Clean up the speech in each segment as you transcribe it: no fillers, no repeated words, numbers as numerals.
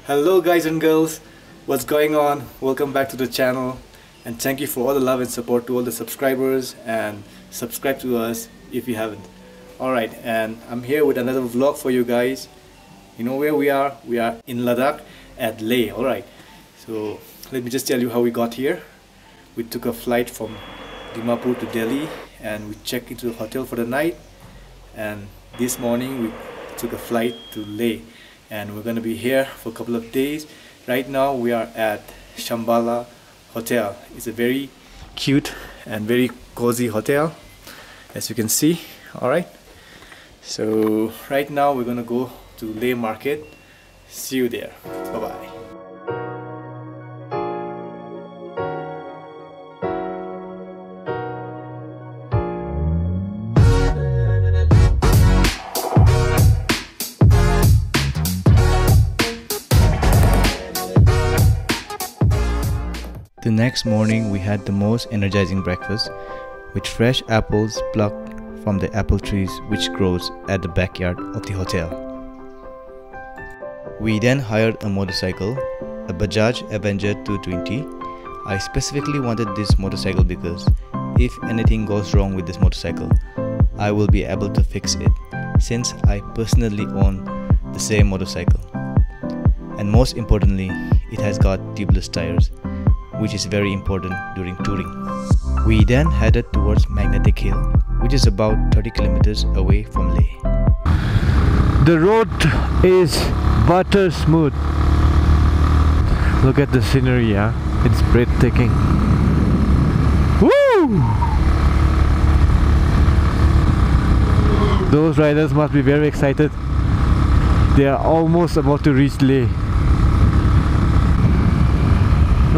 Hello guys and girls, what's going on? Welcome back to the channel, and thank you for all the love and support to all the subscribers, and subscribe to us if you haven't. Alright, and I'm here with another vlog for you guys. You know where we are? We are in Ladakh at Leh. Alright, so let me just tell you how we got here. We took a flight from Dimapur to Delhi and we checked into the hotel for the night, and this morning we took a flight to Leh, and we're going to be here for a couple of days. Right now we are at Shambhala Hotel. It's a very cute and very cozy hotel, as you can see. Alright, so right now we're going to go to Leh market. See you there. Bye bye. The next morning we had the most energizing breakfast with fresh apples plucked from the apple trees which grows at the backyard of the hotel. We then hired a motorcycle, a Bajaj Avenger 220. I specifically wanted this motorcycle because if anything goes wrong with this motorcycle, I will be able to fix it, since I personally own the same motorcycle. And most importantly, it has got tubeless tires, which is very important during touring. We then headed towards Magnetic Hill, which is about 30 kilometers away from Leh. The road is butter smooth. Look at the scenery, yeah? It's breathtaking. Woo! Those riders must be very excited. They are almost about to reach Leh.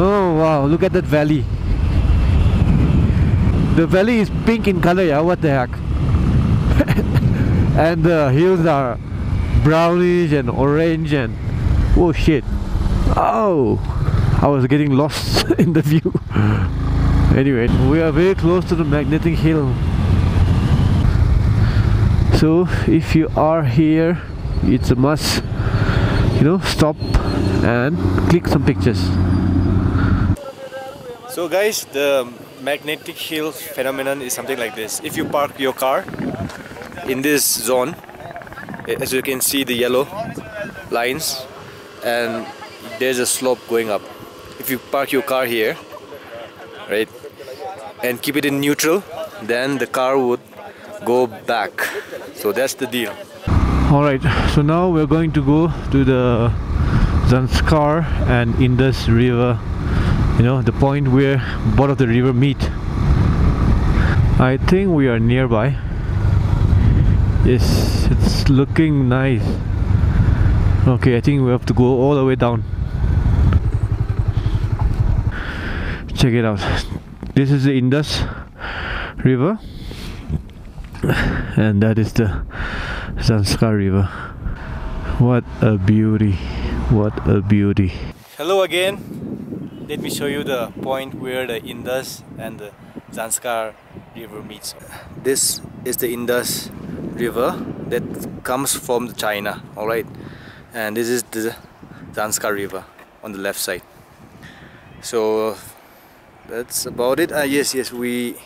Oh wow, look at that valley. The valley is pink in color, yeah, what the heck. And the hills are brownish and orange and oh shit. Oh, I was getting lost in the view. Anyway, we are very close to the Magnetic Hill. So if you are here, it's a must, you know, stop and click some pictures. So guys, the magnetic hill phenomenon is something like this. If you park your car in this zone, as you can see the yellow lines, and there's a slope going up. If you park your car here, right, and keep it in neutral, then the car would go back. So that's the deal. Alright, so now we're going to go to the Zanskar and Indus River. You know, the point where both of the river meet. I think we are nearby. Yes, it's looking nice. Okay, I think we have to go all the way down. Check it out. This is the Indus River, and that is the Zanskar River. What a beauty! What a beauty! Hello again. Let me show you the point where the Indus and the Zanskar river meets. This is the Indus river that comes from China, alright, and this is the Zanskar river on the left side. So that's about it. Yes, we,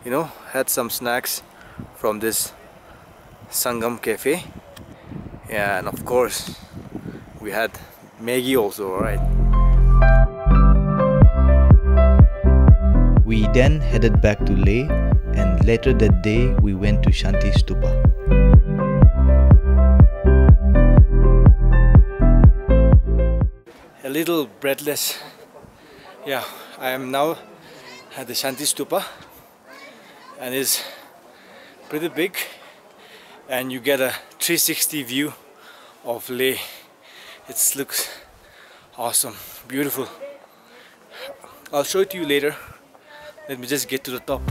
you know, had some snacks from this Sangam cafe, and of course we had Maggie also, alright. We then headed back to Leh, and later that day we went to Shanti Stupa. A little breathless. Yeah, I am now at the Shanti Stupa, and it's pretty big, and you get a 360 view of Leh. It looks awesome, beautiful. I'll show it to you later. Let me just get to the top.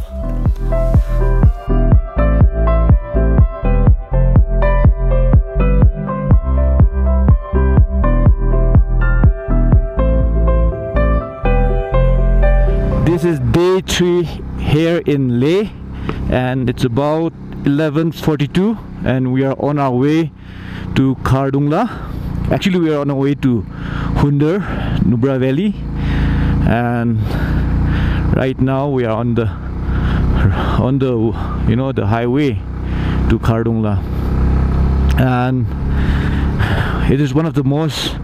This is day 3 here in Leh, and it's about 11:42, and we are on our way to Khardung. Actually, we are on our way to Hundur, Nubra Valley, and right now we are on the you know, the highway to Khardung, and it is one of the most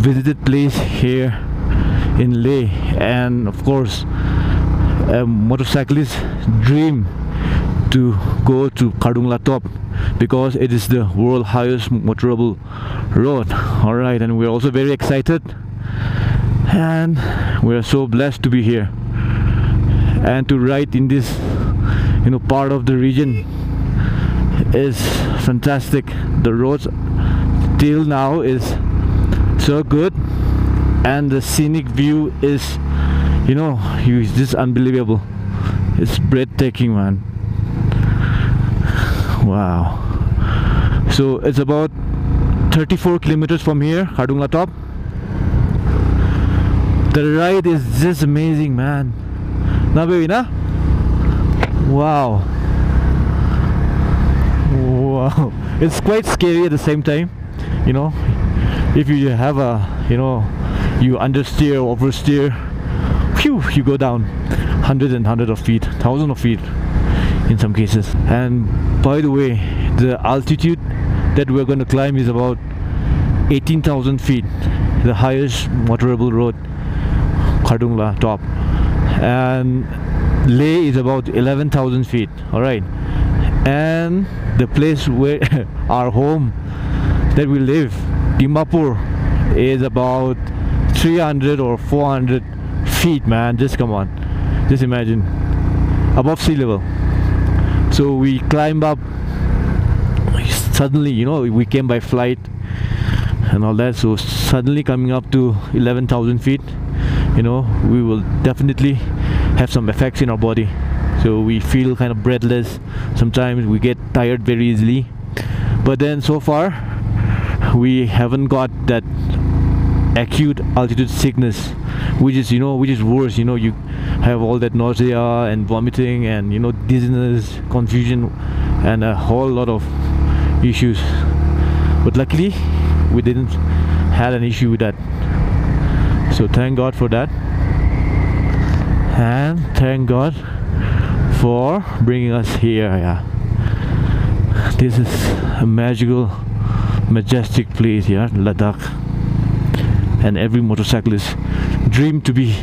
visited place here in Leh, and of course a motorcyclist's dream to go to Khardung top, because it is the world's highest motorable road. Alright, and we're also very excited, and we're so blessed to be here and to ride in this, you know, part of the region. Is fantastic. The roads till now is so good, and the scenic view is, you know, it's just unbelievable. It's breathtaking, man. Wow. So it's about 34 kilometers from here, Khardung top. The ride is just amazing, man. Na baby, na? Wow. Wow. It's quite scary at the same time, you know. If you have a, you know, you understeer, oversteer, phew, you go down hundreds and hundreds of feet, thousands of feet in some cases. And by the way, the altitude that we're going to climb is about 18,000 feet, the highest motorable road, Khardung top, and Leh is about 11,000 feet. All right, and the place where our home that we live, Dimapur, is about 300 or 400 feet, man. Just come on, just imagine, above sea level. So we climb up suddenly, you know, we came by flight and all that, so suddenly coming up to 11,000 feet, you know, we will definitely have some effects in our body. So we feel kind of breathless, sometimes we get tired very easily, but then so far we haven't got that acute altitude sickness, which is, you know, which is worse. You know, you have all that nausea and vomiting and, you know, dizziness, confusion, and a whole lot of issues. But luckily we didn't have an issue with that, so thank God for that, and thank God for bringing us here. Yeah, this is a magical, majestic place, yeah, Ladakh, and every motorcyclist dream to be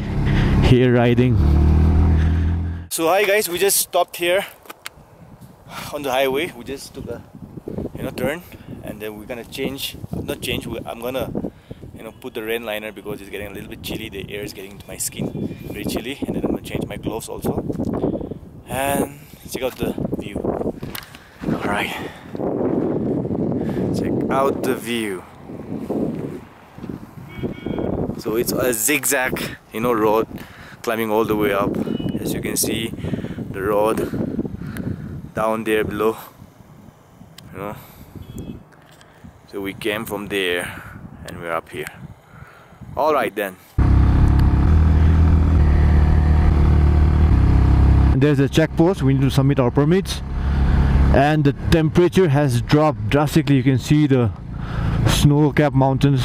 here riding. So hi guys, we just stopped here on the highway. We just took a, you know, turn, and then we're gonna I'm gonna, you know, put the rain liner because it's getting a little bit chilly. The air is getting into my skin, very chilly, and then I'm gonna change my gloves also. And check out the view. Alright, check out the view. So it's a zigzag, you know, road climbing all the way up. As you can see, the road down there below, you know. So we came from there and we're up here. Alright then. There's a checkpost, we need to submit our permits, and the temperature has dropped drastically. You can see the snow-capped mountains.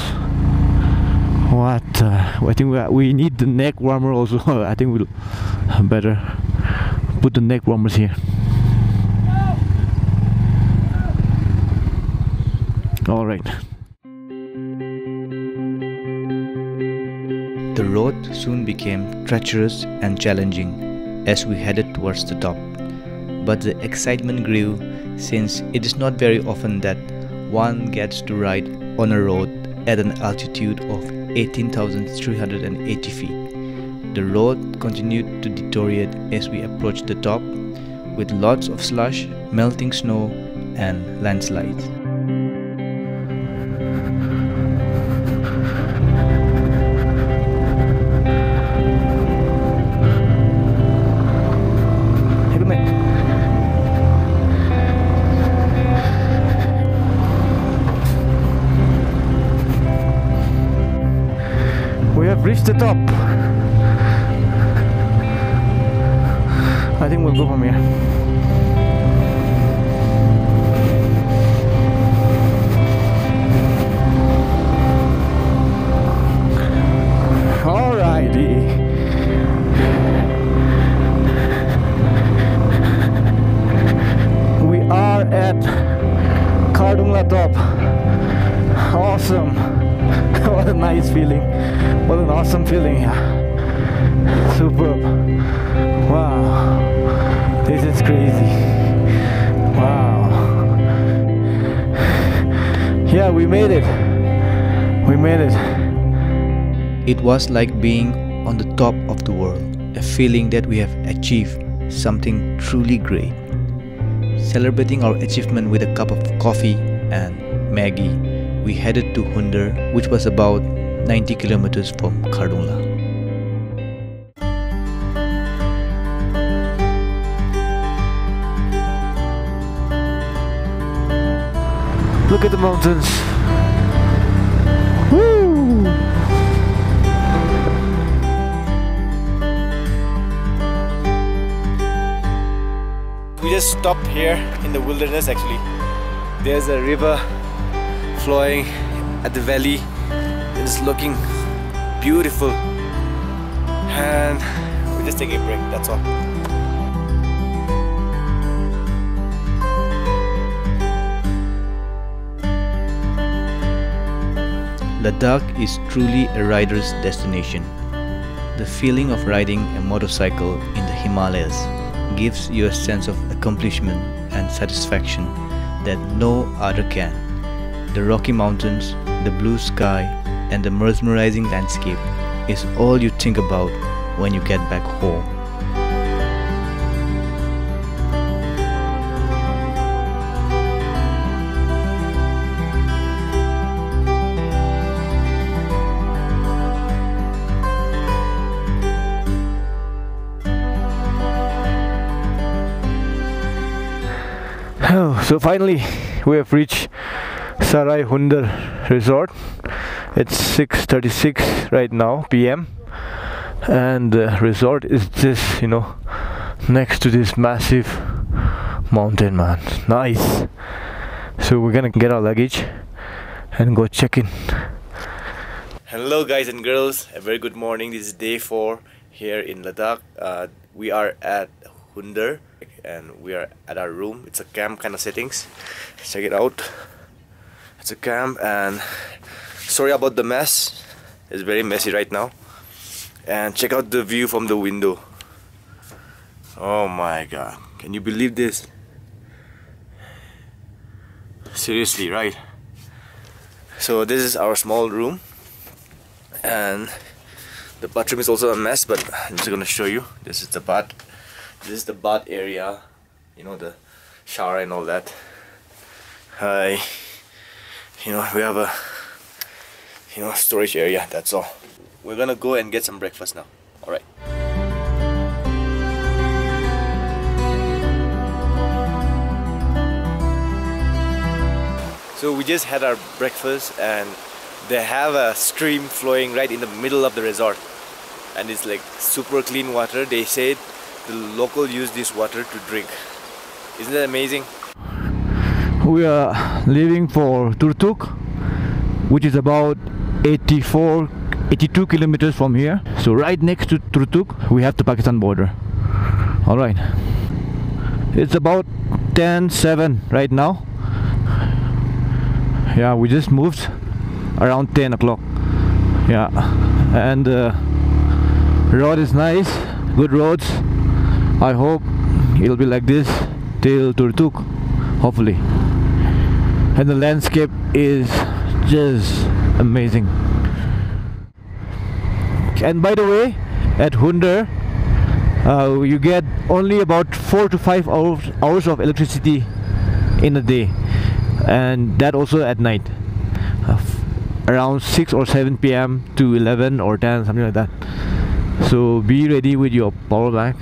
What? I think we need the neck warmer also. I think we'll better put the neck warmers here. Alright. The road soon became treacherous and challenging as we headed towards the top, but the excitement grew since it is not very often that one gets to ride on a road at an altitude of 18,380 feet. The road continued to deteriorate as we approached the top, with lots of slush, melting snow, and landslides. We have reached the top. I think we'll go from here. Khardung top. Awesome. What a nice feeling. What an awesome feeling. Superb. Wow. This is crazy. Wow. Yeah, we made it. We made it. It was like being on the top of the world, a feeling that we have achieved something truly great. Celebrating our achievement with a cup of coffee and Maggie, we headed to Hunder, which was about 90 kilometers from Khardung. Look at the mountains. Woo! We just stopped here in the wilderness actually. There's a river flowing at the valley. It's looking beautiful. And we're just taking a break, that's all. Ladakh is truly a rider's destination. The feeling of riding a motorcycle in the Himalayas gives you a sense of accomplishment and satisfaction that no other can. The Rocky Mountains, the blue sky, and the mesmerizing landscape is all you think about when you get back home. Oh, so finally we have reached Sarai Hunder Resort. It's 6:36 right now PM, and the resort is just, next to this massive mountain, man. Nice. So we're gonna get our luggage and go check in. Hello guys and girls, a very good morning. This is day 4 here in Ladakh. We are at Hunder and we are at our room. It's a camp kind of settings. Check it out. It's a camp, and sorry about the mess. It's very messy right now. And check out the view from the window. Oh my god, can you believe this? Seriously, right? So this is our small room, and the bathroom is also a mess, but I'm just gonna show you. This is the bath. This is the bath area, the shower and all that. We have a storage area, that's all. We're gonna go and get some breakfast now. Alright. So we just had our breakfast, and they have a stream flowing right in the middle of the resort, and it's like super clean water. They said the local use this water to drink. Isn't that amazing? We are leaving for Turtuk, which is about 82 kilometers from here. So right next to Turtuk we have the Pakistan border. Alright, it's about 10:07 right now. Yeah, we just moved around 10 o'clock. Yeah, and the road is nice, good roads. I hope it'll be like this till Turtuk, hopefully. And the landscape is just amazing. And by the way, at Hunder you get only about 4 to 5 hours of electricity in a day, and that also at night, around 6 or 7 PM to 11 or 10, something like that. So be ready with your power bank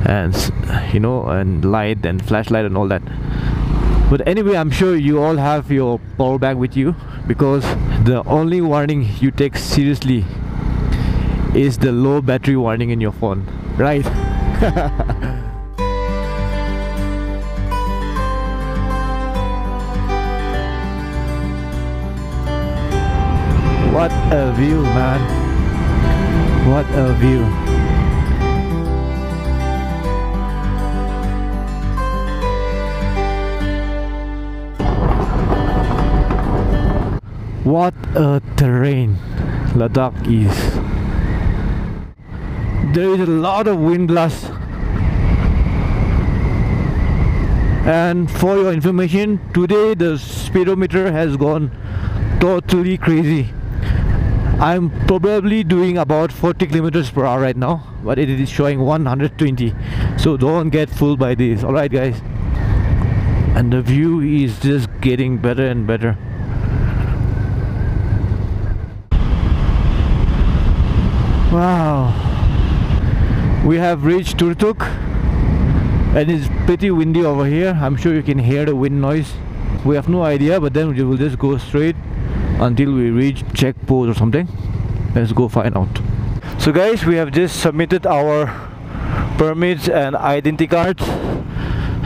and and light and flashlight and all that. But anyway, I'm sure you all have your power bank with you, because the only warning you take seriously is the low battery warning in your phone, right? What a view, man. What a view. What a terrain Ladakh is. There is a lot of wind blast. And for your information, today the speedometer has gone totally crazy. I'm probably doing about 40 kilometers per hour right now, but it is showing 120, so don't get fooled by this. Alright guys, and the view is just getting better and better. Wow, we have reached Turtuk and it's pretty windy over here. I'm sure you can hear the wind noise. We have no idea, but then we will just go straight until we reach checkpost or something. Let's go find out. So guys, we have just submitted our permits and identity cards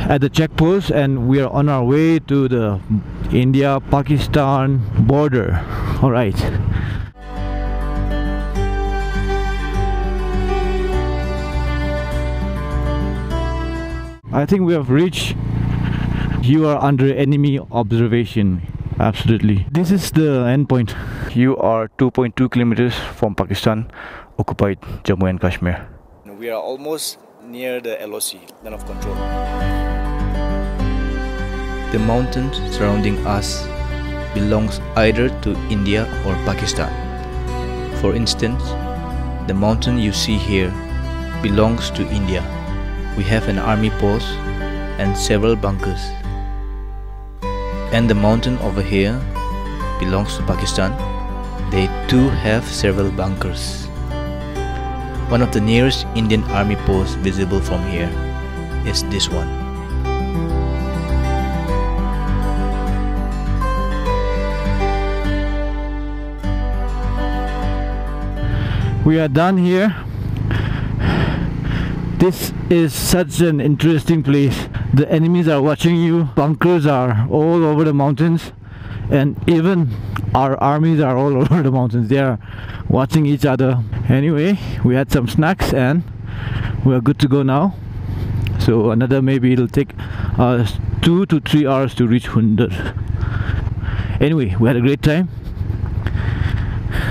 at the checkpost, and we are on our way to the India-Pakistan border. Alright. I think we have reached. You are under enemy observation. Absolutely. This is the end point. You are 2.2 kilometers from Pakistan occupied Jammu and Kashmir. We are almost near the LOC, Line of Control. The mountains surrounding us belongs either to India or Pakistan. For instance, the mountain you see here belongs to India. We have an army post and several bunkers. And the mountain over here belongs to Pakistan. They too have several bunkers. One of the nearest Indian army posts visible from here is this one. We are done here. This is such an interesting place. The enemies are watching you. Bunkers are all over the mountains, and even our armies are all over the mountains. They are watching each other. Anyway, we had some snacks and we are good to go now. So another, maybe it'll take us 2 to 3 hours to reach Hundar. Anyway, we had a great time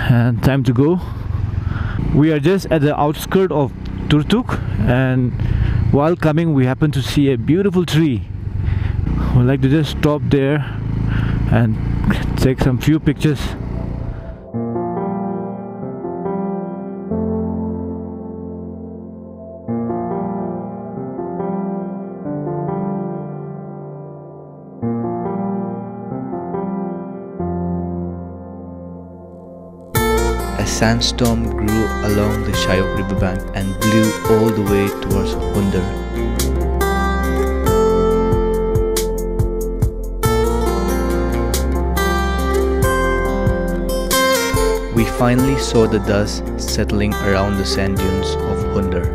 and time to go. We are just at the outskirts of Turtuk, and while coming we happen to see a beautiful tree. We'd like to just stop there and take some few pictures. A sandstorm grew along the Shayok riverbank and blew all the way towards Hundar. We finally saw the dust settling around the sand dunes of Hundar.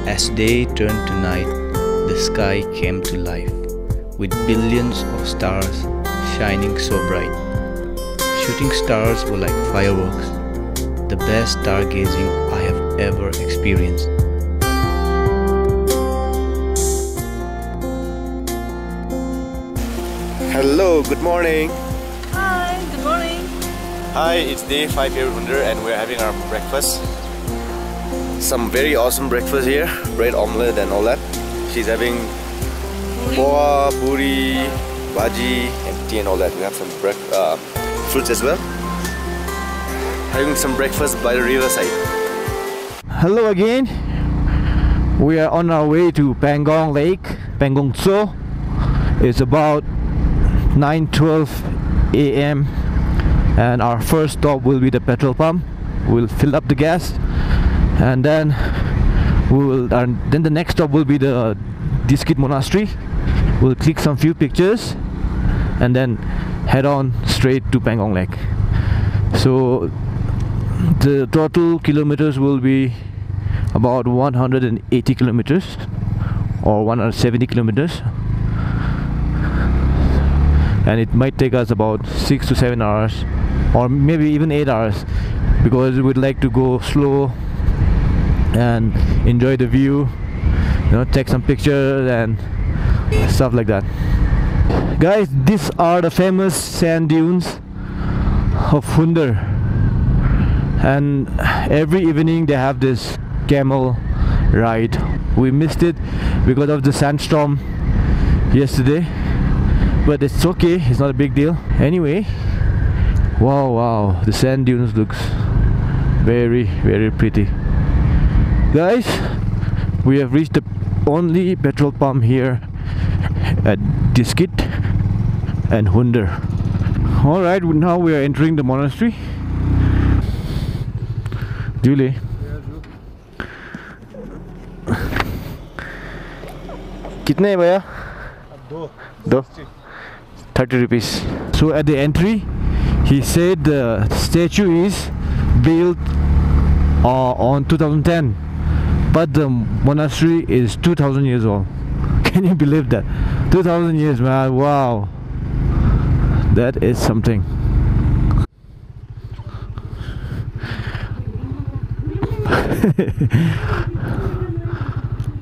As day turned to night, the sky came to life, with billions of stars shining so bright. Shooting stars were like fireworks, the best stargazing I have ever experienced. Hello, good morning. Hi, good morning. Hi, it's day 5 here at Hundar and we're having our breakfast. Some very awesome breakfast here, bread omelette and all that. She's having poha, puri, bhaji and tea and all that. We have some fruits as well. Having some breakfast by the riverside. Hello again. We are on our way to Pangong Lake, Pangong Tso. It's about 9:12 a.m. and our first stop will be the petrol pump. We'll fill up the gas, and then then the next stop will be the Diskit monastery. We'll click some few pictures and then head on straight to Pangong Lake. So the total kilometers will be about 180 kilometers or 170 kilometers, and it might take us about 6 to 7 hours or maybe even 8 hours, because we'd like to go slow and enjoy the view take some pictures and stuff like that. Guys, these are the famous sand dunes of Hunder, and every evening they have this camel ride. We missed it because of the sandstorm yesterday, but it's okay, it's not a big deal. Anyway, wow, the sand dunes looks very, very pretty. Guys, we have reached the only petrol pump here at Diskit and Hunder. Alright, now we are entering the monastery. Julie. कितने है भैया? दो 30 rupees. So at the entry he said the statue is built on 2010, but the monastery is 2000 years old. Can you believe that? 2000 years, man. Wow, that is something.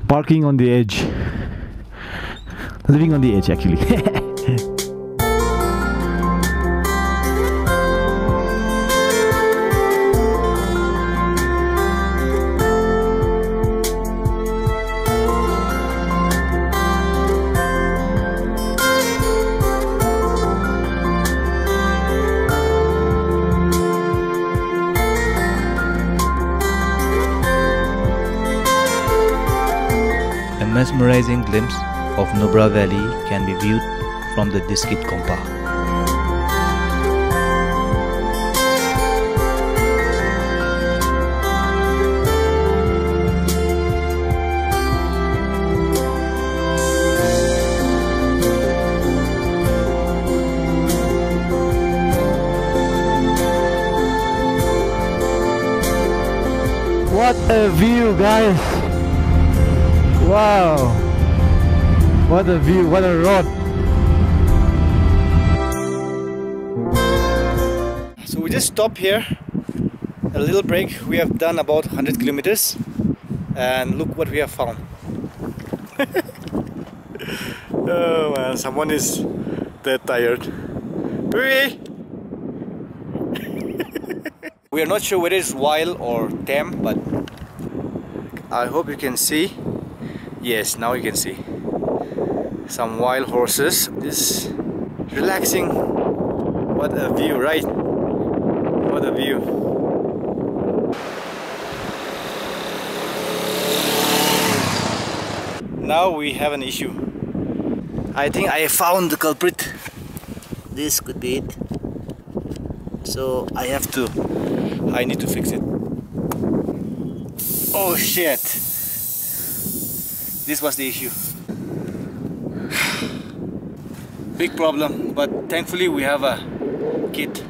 Parking on the edge, living on the edge actually. A mesmerizing glimpse of Nubra Valley can be viewed from the Diskit Kompa. What a view, guys! Wow! What a view, what a road! So we just stopped here, a little break. We have done about 100 kilometers and look what we have found. Oh man, someone is dead tired. Hooray! We are not sure whether it's wild or tame, but I hope you can see. Yes, now you can see some wild horses. This relaxing. What a view, right? What a view. Now we have an issue. I think I found the culprit. This could be it. So I need to fix it. Oh shit. This was the issue. Big problem, but thankfully we have a kit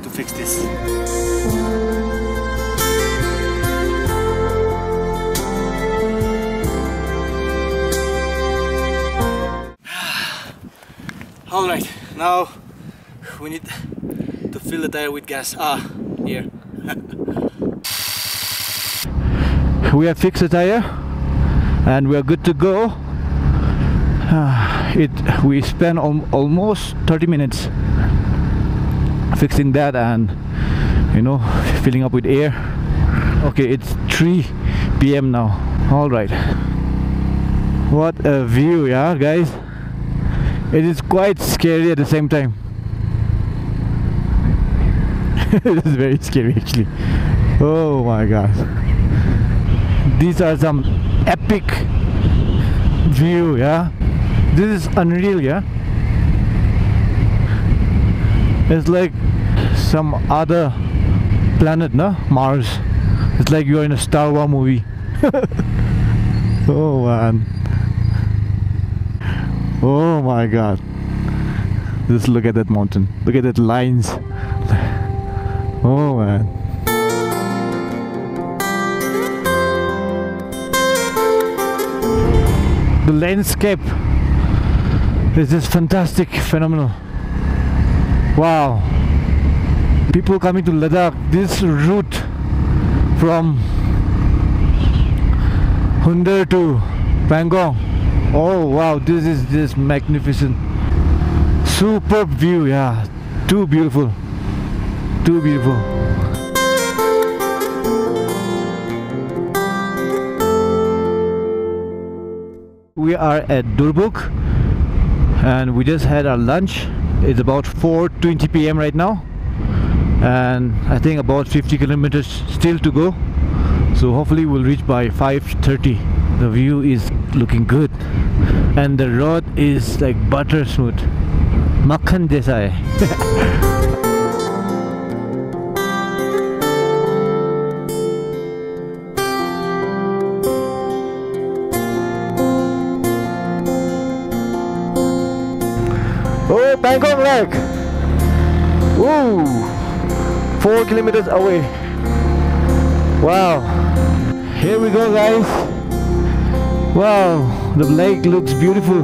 to fix this. Alright, now we need to fill the tire with gas. Here. We have fixed the tire and we are good to go. We spent almost 30 minutes fixing that and filling up with air. Okay, it's 3 p.m. now. All right, what a view, yeah guys. It is quite scary at the same time. It is very scary actually. Oh my god, these are some epic view, yeah. This is unreal, yeah. It's like some other planet, no? Mars. It's like you're in a Star Wars movie. Oh man. Oh my god. Just look at that mountain. Look at that lines. Oh man. The landscape is just fantastic, phenomenal. Wow. People coming to Ladakh, this route from Hunder to Pangong. Oh wow, this is just magnificent. Superb view, yeah. Too beautiful. Too beautiful. We are at Durbuk and we just had our lunch. It's about 4:20 p.m. right now, and I think about 50 kilometers still to go, so hopefully we'll reach by 5:30. The view is looking good and the road is like butter smooth. Makhan jaisa hai. Oh, Pangong Lake! Woo! 4 kilometers away. Wow! Here we go, guys. Wow! The lake looks beautiful.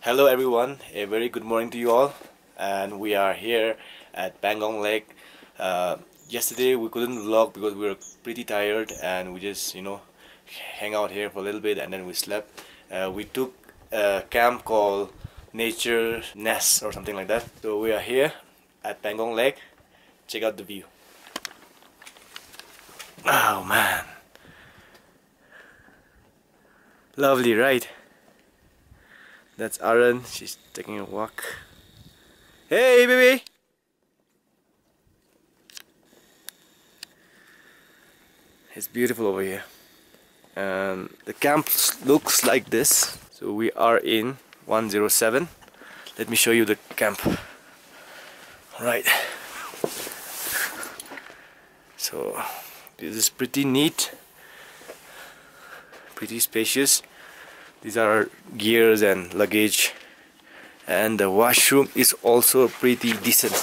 Hello everyone, a very good morning to you all, and we are here at Pangong Lake. Yesterday we couldn't vlog because we were pretty tired and we just hang out here for a little bit and then we slept. We took a camp called Nature Nest or something like that. So we are here at Pangong Lake. Check out the view. Oh man, lovely, right? That's Aaron, she's taking a walk. Hey baby! It's beautiful over here. The camp looks like this. So we are in 107. Let me show you the camp. Alright. So this is pretty neat, pretty spacious. These are our gears and luggage, and the washroom is also pretty decent.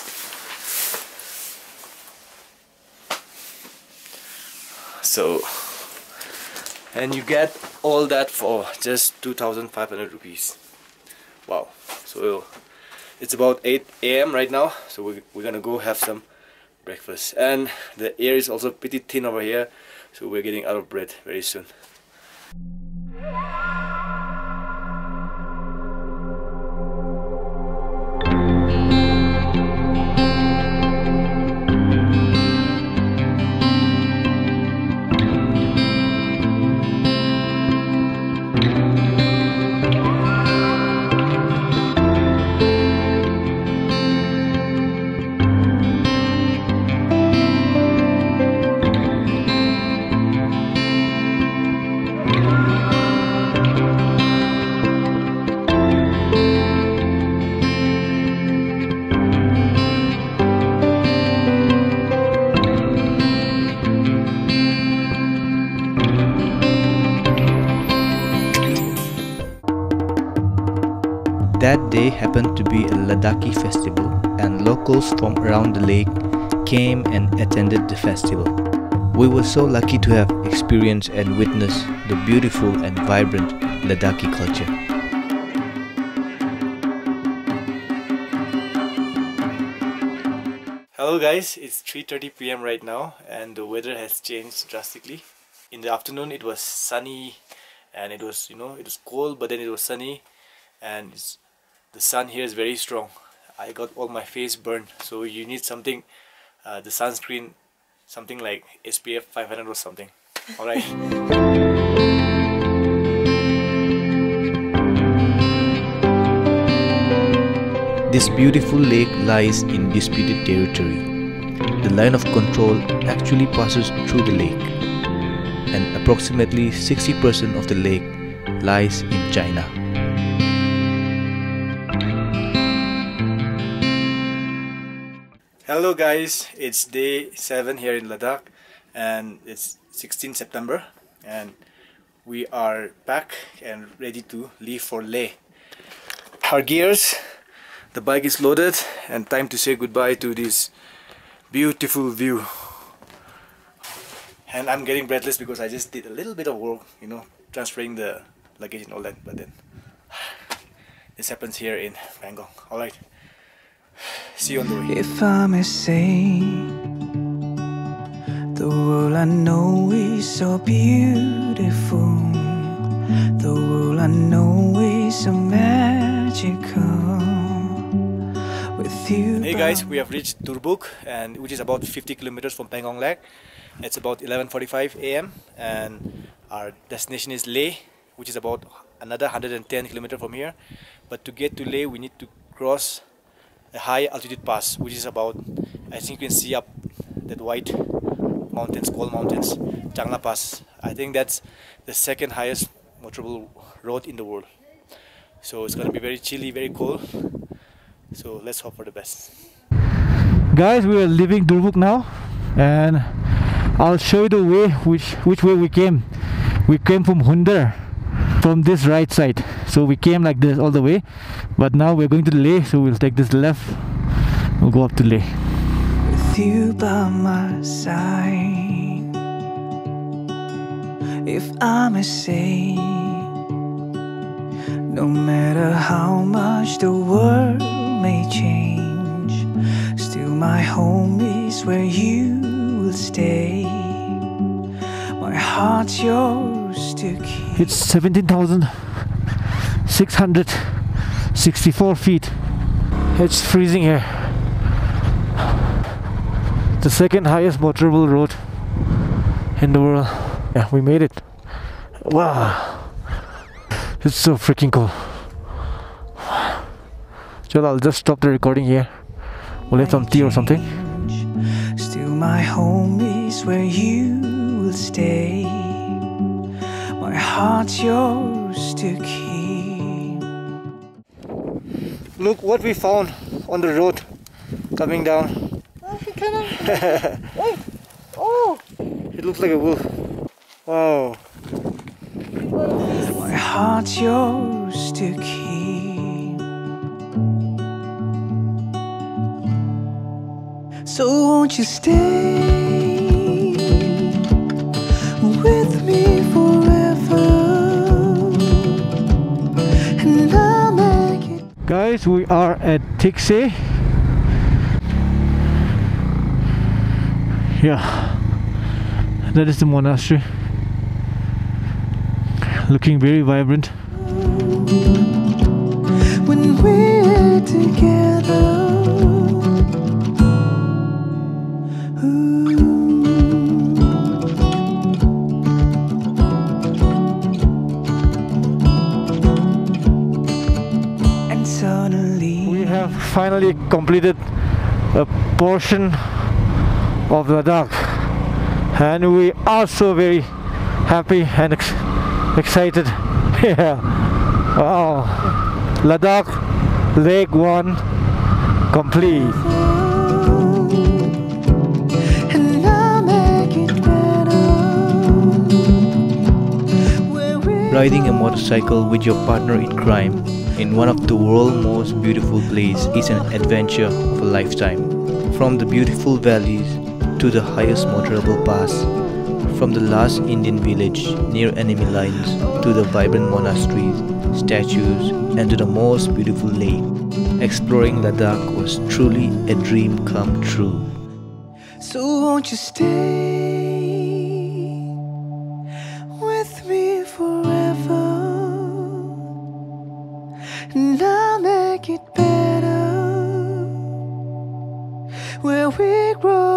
So, and you get all that for just 2,500 rupees. Wow. So it's about 8 AM right now, so we're gonna go have some breakfast, and the air is also pretty thin over here, so we're getting out of breath very soon. That day happened to be a Ladakhi festival, and locals from around the lake came and attended the festival. We were so lucky to have experienced and witnessed the beautiful and vibrant Ladakhi culture. Hello guys, it's 3:30 p.m. right now and the weather has changed drastically. In the afternoon it was sunny and it was it was cold, but then it was sunny, and the sun here is very strong. I got all my face burned, so you need something, the sunscreen, something like SPF 500 or something. Alright. This beautiful lake lies in disputed territory. The line of control actually passes through the lake, and approximately 60% of the lake lies in China. Hello guys, it's day 7 here in Ladakh and it's 16 September and we are back and ready to leave for Leh. Our gears, the bike is loaded, and time to say goodbye to this beautiful view. And I'm getting breathless because I just did a little bit of work, transferring the luggage and all that, but then this happens here in Pangong. Alright, See you on the way. If I may say, the world I know is so beautiful. The world I know is so magical. With you. Hey guys, we have reached Durbuk, and which is about 50 kilometers from Pangong Lake. It's about 11:45 a.m. and our destination is Leh, which is about another 110 kilometers from here. But to get to Leh, we need to cross a high altitude pass, which is about, I think you can see up that white mountains, cold mountains, Changla Pass. I think that's the second highest motorable road in the world. So it's gonna be very chilly, very cold. So let's hope for the best. Guys, we are leaving Durbuk now, and I'll show you the way which way we came. We came from Hundar, from this right side. So we came like this all the way, but now we're going to Leh, so we'll take this left. We'll go up to Leh. With you by my side, if I may say, no matter how much the world may change, still my home is where you will stay. My heart's yours to keep. It's 17,664 feet. It's freezing here. The second highest motorable road in the world. Yeah, we made it. Wow, it's so freaking cool. So I'll just stop the recording here. We'll have some tea or something. Still my home is where you will stay. My heart's yours to keep. Look what we found on the road coming down. Oh! It looks like a wolf. Wow. My heart's yours to keep. So won't you stay with me forever? And I'll make it. Guys, we are at Tikse. Yeah, that is the monastery. Looking very vibrant. When we're together. And suddenly We have finally completed a portion of Ladakh, and we are so very happy and excited. Yeah, wow, Ladakh Leg 1 complete. and I'll make it better. Where we're Riding a motorcycle with your partner in crime in one of the world's most beautiful places is an adventure of a lifetime. From the beautiful valleys to the highest motorable pass, from the last Indian village near enemy lines to the vibrant monasteries, statues, and to the most beautiful lake, exploring Ladakh was truly a dream come true. So won't you stay with me forever? And I'll make it better. Where we grow